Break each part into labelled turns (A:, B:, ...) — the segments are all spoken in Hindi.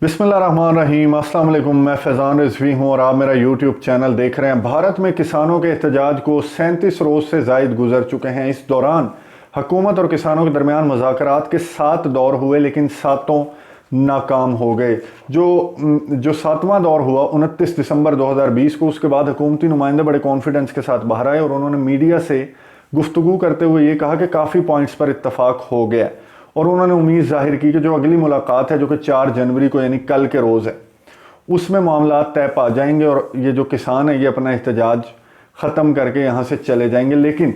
A: बिस्मिल्लाहिर्रहमानिर्रहीम, अस्सलाम वालेकुम। मैं फैज़ान रिजवी हूँ और आप मेरा यूट्यूब चैनल देख रहे हैं। भारत में किसानों के एहतजाज को 37 रोज़ से ज़ायद गुजर चुके हैं। इस दौरान हुकूमत और किसानों के दरमियान मुज़ाकरात के 7 दौर हुए, लेकिन सातों नाकाम हो गए। जो सातवां दौर हुआ 29 दिसंबर 2020 को, उसके बाद हुकूमती नुमाइंदे बड़े कॉन्फिडेंस के साथ बाहर आए और उन्होंने मीडिया से गुफ्तगू करते हुए ये कहा कि काफ़ी पॉइंट्स पर इत्तफाक हो गया और उन्होंने उम्मीद जाहिर की कि जो अगली मुलाकात है, जो कि 4 जनवरी को यानी कल के रोज़ है, उसमें मामला तय पा जाएंगे और ये जो किसान है ये अपना एहतजाज ख़त्म करके यहाँ से चले जाएंगे। लेकिन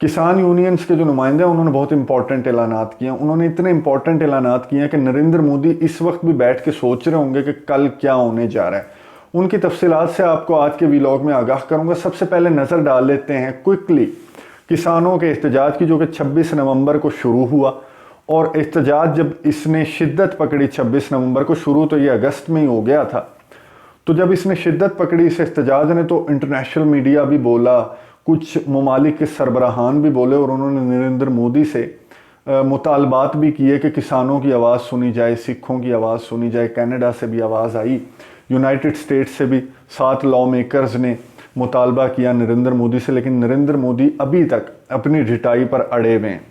A: किसान यूनियंस के जो नुमाइंदे हैं उन्होंने बहुत इंपॉर्टेंट ऐलानात किए हैं। उन्होंने इतने इंपॉर्टेंट ऐलानात किए हैं कि नरेंद्र मोदी इस वक्त भी बैठ के सोच रहे होंगे कि कल क्या होने जा रहा है। उनकी तफसीलात से आपको आज के व्लॉग में आगाह करूँगा। सबसे पहले नज़र डाल लेते हैं क्विकली किसानों के एहतजाज की, जो कि 26 नवंबर को शुरू हुआ और एहतजाज जब इसने शिद्दत पकड़ी 26 नवंबर को, शुरू तो ये अगस्त में ही हो गया था, तो जब इसने शिद्दत पकड़ी इस एहतजाज ने, तो इंटरनेशनल मीडिया भी बोला, कुछ ममालिक के सरबराहान भी बोले और उन्होंने नरेंद्र मोदी से मुतालबात भी किए कि किसानों की आवाज़ सुनी जाए, सिखों की आवाज़ सुनी जाए। कनाडा से भी आवाज़ आई, यूनाइटेड स्टेट्स से भी 7 लॉ मेकर्स ने मुतालबा किया नरेंद्र मोदी से, लेकिन नरेंद्र मोदी अभी तक अपनी ढिठाई पर अड़े हुए हैं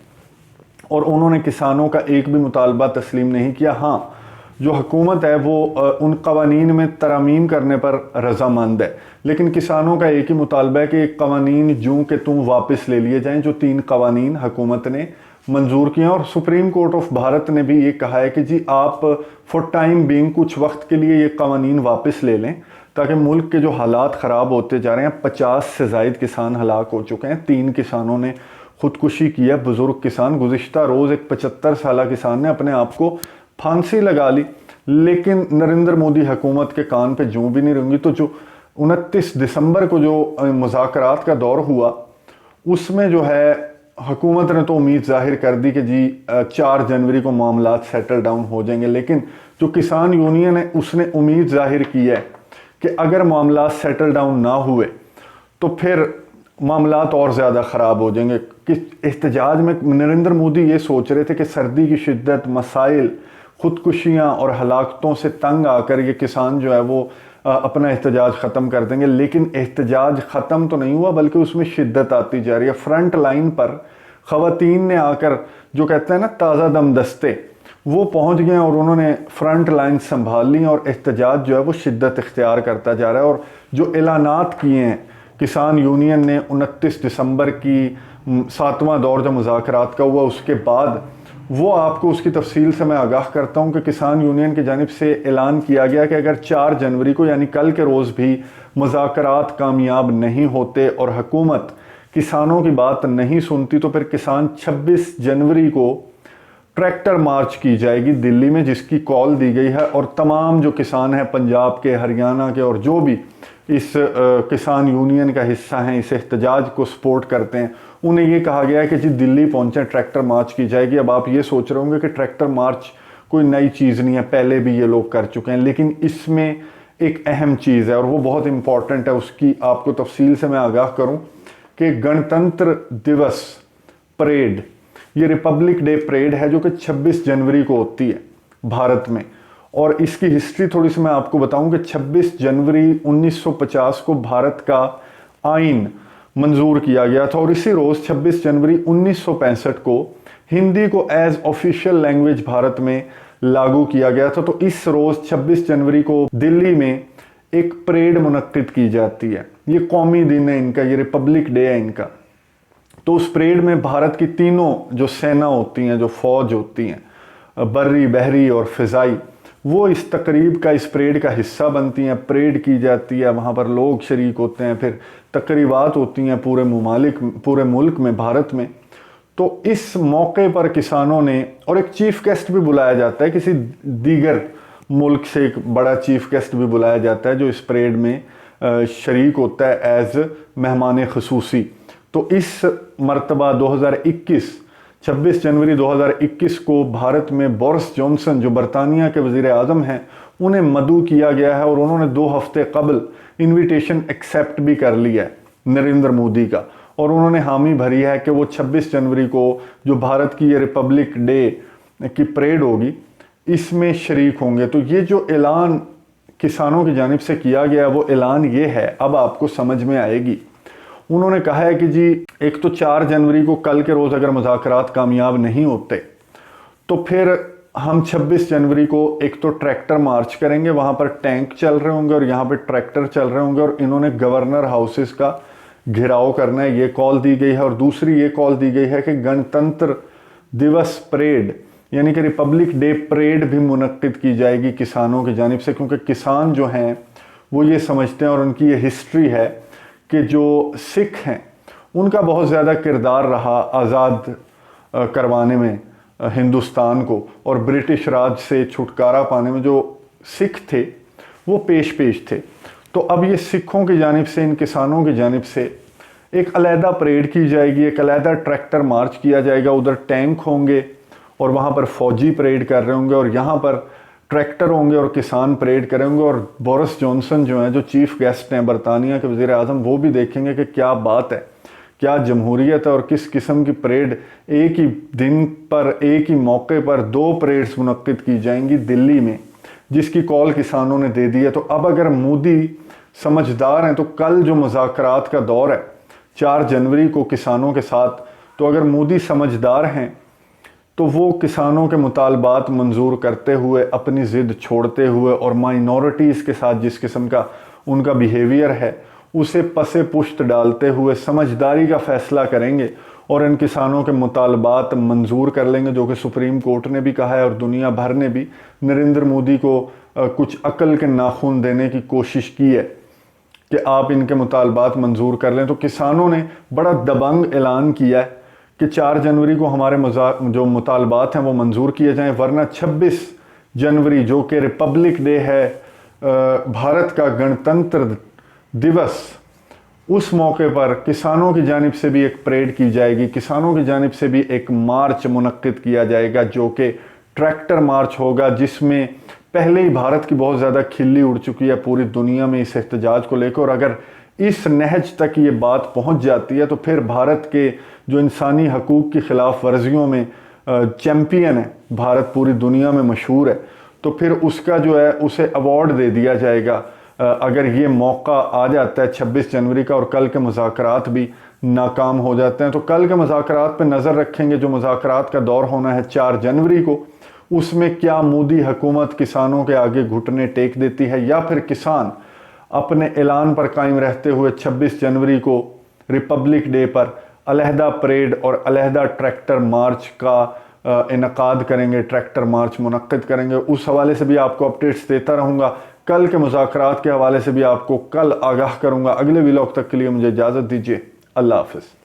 A: और उन्होंने किसानों का एक भी मुतालबा तस्लीम नहीं किया। हाँ, जो हुकूमत है वो उन कवानीन में तरमीम करने पर रजामंद है, लेकिन किसानों का एक ही मुतालबा है कि कवानीन जूं के तुम वापस ले लिए जाएं, जो 3 कवानीन हुकूमत ने मंजूर किए। और सुप्रीम कोर्ट ऑफ भारत ने भी ये कहा है कि जी आप फॉर टाइम बीइंग कुछ वक्त के लिए ये कवानीन वापस ले लें, ताकि मुल्क के जो हालात ख़राब होते जा रहे हैं। 50 से ज़ायद किसान हलाक हो चुके हैं, 3 किसानों ने खुदकुशी की है, बुजुर्ग किसान। गुज़िश्ता रोज़ एक 75 साल किसान ने अपने आप को फांसी लगा ली, लेकिन नरेंद्र मोदी हुकूमत के कान पे जूं भी नहीं रहेंगी। तो जो 29 दिसंबर को जो मुज़ाकरात का दौर हुआ, उसमें जो है हुकूमत ने तो उम्मीद जाहिर कर दी कि जी 4 जनवरी को मामलात सेटल डाउन हो जाएंगे, लेकिन जो किसान यूनियन है उसने उम्मीद जाहिर की है कि अगर मामलात सेटल डाउन ना हुए तो फिर मामलात और ज़्यादा ख़राब हो जाएंगे। कि एहतजाज में नरेंद्र मोदी ये सोच रहे थे कि सर्दी की शिद्दत, मसाइल, ख़ुदकुशियाँ और हलाकतों से तंग आकर ये किसान जो है वो अपना एहतजाज ख़त्म कर देंगे, लेकिन एहतजाज ख़त्म तो नहीं हुआ, बल्कि उसमें शिद्दत आती जा रही है। फ्रंट लाइन पर ख़वातीन ने आकर, जो कहते हैं ना ताज़ा दम दस्ते, वो पहुँच गए और उन्होंने फ्रंट लाइन संभाल ली और एहतजाज जो है वो शिद्दत इख्तियार करता जा रहा है। और जो ऐलानात किए हैं किसान यूनियन ने 29 दिसंबर की 7वां दौर जब मुज़ाकरात का हुआ, उसके बाद वो आपको उसकी तफसील से मैं आगाह करता हूँ कि किसान यूनियन की जानिब से ऐलान किया गया कि अगर 4 जनवरी को यानी कल के रोज़ भी मुज़ाकरात कामयाब नहीं होते और हुकूमत किसानों की बात नहीं सुनती, तो फिर किसान 26 जनवरी को ट्रैक्टर मार्च की जाएगी दिल्ली में, जिसकी कॉल दी गई है। और तमाम जो किसान हैं पंजाब के, हरियाणा के और जो भी इस किसान यूनियन का हिस्सा हैं, इस एहतजाज को सपोर्ट करते हैं, उन्हें ये कहा गया है कि जी दिल्ली पहुंचे, ट्रैक्टर मार्च की जाएगी। अब आप ये सोच रहे होंगे कि ट्रैक्टर मार्च कोई नई चीज़ नहीं है, पहले भी ये लोग कर चुके हैं, लेकिन इसमें एक अहम चीज़ है और वो बहुत इंपॉर्टेंट है। उसकी आपको तफसील से मैं आगाह करूँ कि गणतंत्र दिवस परेड, ये रिपब्लिक डे परेड है जो कि 26 जनवरी को होती है भारत में। और इसकी हिस्ट्री थोड़ी सी मैं आपको बताऊं कि 26 जनवरी 1950 को भारत का आइन मंजूर किया गया था और इसी रोज़ 26 जनवरी 1965 को हिंदी को एज ऑफिशियल लैंग्वेज भारत में लागू किया गया था। तो इस रोज़ 26 जनवरी को दिल्ली में एक परेड मुनक्किद की जाती है। ये कौमी दिन है इनका, ये रिपब्लिक डे है इनका। तो उस परेड में भारत की तीनों जो सेना होती हैं, जो फौज होती हैं, बर्री, बहरी और फ़िज़ाई, वो इस तकरीब का, इस परेड का हिस्सा बनती हैं। परेड की जाती है, वहाँ पर लोग शरीक होते हैं, फिर तकरीबात होती हैं पूरे मुल्क में, भारत में। तो इस मौके पर किसानों ने, और एक चीफ़ गेस्ट भी बुलाया जाता है, किसी दीगर मुल्क से एक बड़ा चीफ़ गेस्ट भी बुलाया जाता है जो इस परेड में शरीक होता है एज मेहमान खसूसी। तो इस मरतबा 26 जनवरी 2021 को भारत में बोरिस जॉनसन, जो बरतानिया के वज़ीर आज़म हैं, उन्हें मदऊ किया गया है और उन्होंने 2 हफ्ते कबल इन्विटेशन एक्सेप्ट भी कर लिया है नरेंद्र मोदी का, और उन्होंने हामी भरी है कि वो 26 जनवरी को जो भारत की ये रिपब्लिक डे की परेड होगी, इसमें शरीक होंगे। तो ये जो ऐलान किसानों की जानिब से किया गया वो ऐलान ये है, अब आपको समझ में आएगी। उन्होंने कहा है कि जी एक तो 4 जनवरी को कल के रोज़ अगर मुज़ाकरात कामयाब नहीं होते तो फिर हम 26 जनवरी को एक तो ट्रैक्टर मार्च करेंगे, वहाँ पर टैंक चल रहे होंगे और यहाँ पे ट्रैक्टर चल रहे होंगे और इन्होंने गवर्नर हाउसेस का घेराव करना है, ये कॉल दी गई है। और दूसरी ये कॉल दी गई है कि गणतंत्र दिवस परेड यानी कि रिपब्लिक डे परेड भी मुनक्किद की जाएगी किसानों की जानिब से, क्योंकि किसान जो हैं वो ये समझते हैं और उनकी ये हिस्ट्री है कि जो सिख हैं उनका बहुत ज़्यादा किरदार रहा आज़ाद करवाने में हिंदुस्तान को, और ब्रिटिश राज से छुटकारा पाने में जो सिख थे वो पेश थे। तो अब ये सिखों की जानिब से, इन किसानों की जानिब से एक अलहदा परेड की जाएगी, एक अलहदा ट्रैक्टर मार्च किया जाएगा, उधर टैंक होंगे और वहाँ पर फौजी परेड कर रहे होंगे और यहाँ पर ट्रैक्टर होंगे और किसान परेड करेंगे। और बोरिस जॉनसन जो हैं, जो चीफ गेस्ट हैं बरतानिया के वज़ीर आज़म, वो भी देखेंगे कि क्या बात है, क्या जमहूरियत है और किस किस्म की परेड। एक ही दिन पर, एक ही मौके पर 2 परेड्स मुनक्किद की जाएंगी दिल्ली में, जिसकी कॉल किसानों ने दे दी है। तो अब अगर मोदी समझदार हैं तो कल जो मुज़ाकरात का दौर है 4 जनवरी को किसानों के साथ, तो अगर मोदी समझदार हैं तो वो किसानों के मुतालबात मंजूर करते हुए, अपनी ज़िद छोड़ते हुए और माइनॉरिटीज़ के साथ जिस किस्म का उनका बिहेवियर है उसे पसे पुश्त डालते हुए समझदारी का फ़ैसला करेंगे और इन किसानों के मुतालबात मंजूर कर लेंगे, जो कि सुप्रीम कोर्ट ने भी कहा है और दुनिया भर ने भी नरेंद्र मोदी को कुछ अकल के नाखून देने की कोशिश की है कि आप इनके मुतालबात मंजूर कर लें। तो किसानों ने बड़ा दबंग ऐलान किया है कि 4 जनवरी को हमारे जो मुतालबात हैं वो मंजूर किए जाएं, वरना 26 जनवरी जो कि रिपब्लिक डे है, भारत का गणतंत्र दिवस, उस मौके पर किसानों की जानिब से भी एक परेड की जाएगी, किसानों की जानिब से भी एक मार्च मुनक्किद किया जाएगा जो कि ट्रैक्टर मार्च होगा, जिसमें पहले ही भारत की बहुत ज़्यादा खिल्ली उड़ चुकी है पूरी दुनिया में इस एहतजाज को लेकर। और अगर इस नहज तक ये बात पहुंच जाती है तो फिर भारत के जो इंसानी हकूक़ की ख़िलाफ़ वर्जियों में चैम्पियन है, भारत पूरी दुनिया में मशहूर है, तो फिर उसका जो है उसे अवार्ड दे दिया जाएगा अगर ये मौका आ जाता है 26 जनवरी का और कल के मुज़ाकरात भी नाकाम हो जाते हैं। तो कल के मुज़ाकरात पे नज़र रखेंगे। जो मुज़ाकरात का दौर होना है 4 जनवरी को, उसमें क्या मोदी हुकूमत किसानों के आगे घुटने टेक देती है या फिर किसान अपने ऐलान पर कायम रहते हुए 26 जनवरी को रिपब्लिक डे पर अलहदा परेड और अलहदा ट्रैक्टर मार्च का इनकाद करेंगे, ट्रैक्टर मार्च मुनक्किद करेंगे। उस हवाले से भी आपको अपडेट्स देता रहूँगा। कल के मुज़ाकरात के हवाले से भी आपको कल आगाह करूँगा। अगले व्लॉग तक के लिए मुझे इजाज़त दीजिए। अल्लाह हाफ़िज़।